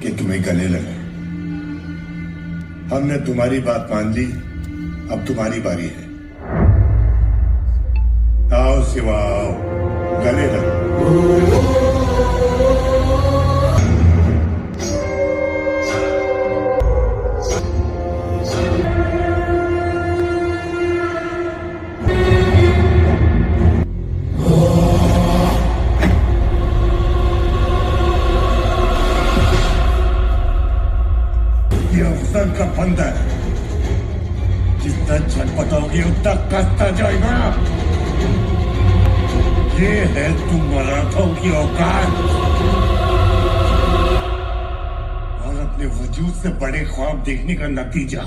कि तुम्हें गले लगे। हमने तुम्हारी बात मान ली, अब तुम्हारी बारी है। आओ शिवा, आओ, गले लगो। ये अफसर का फंदा है, जितना छटपटाओगे उतना कसता जाएगा। ये है तुम मराठों की औकात और अपने वजूद से बड़े ख्वाब देखने का नतीजा।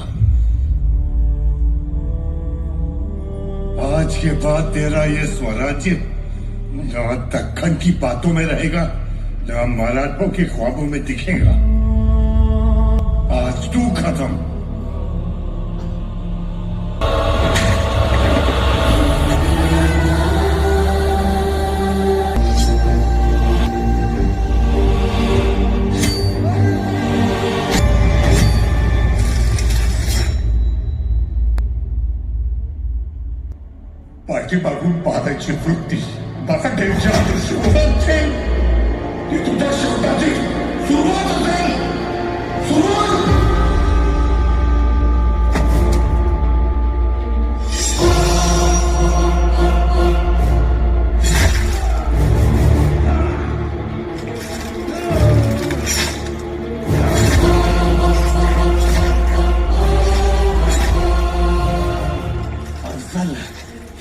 आज के बाद तेरा ये स्वराज्य जहां दक्कन की बातों में रहेगा, जहां मराठों के ख्वाबों में दिखेगा। आज तू खत्म। पाठीमागून पाहण्याची वृत्ती माझा त्यांच्या सुरुवात असेल, ती तुझ्या शब्दाची सुरुवात असेल. सुरुवात.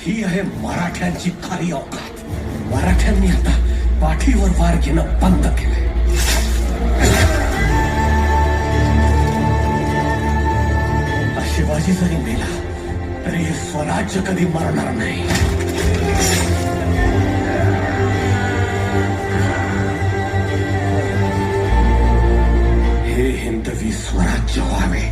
ही आहे मराठ्यांची खरी औकात. मराठ्यांनी आता पाठीवर वार घेणं बंद केलंय. शिवाजी जरी मेला तरी हे स्वराज्य कधी मरणार नाही. हे हिंदवी स्वराज्य व्हावे.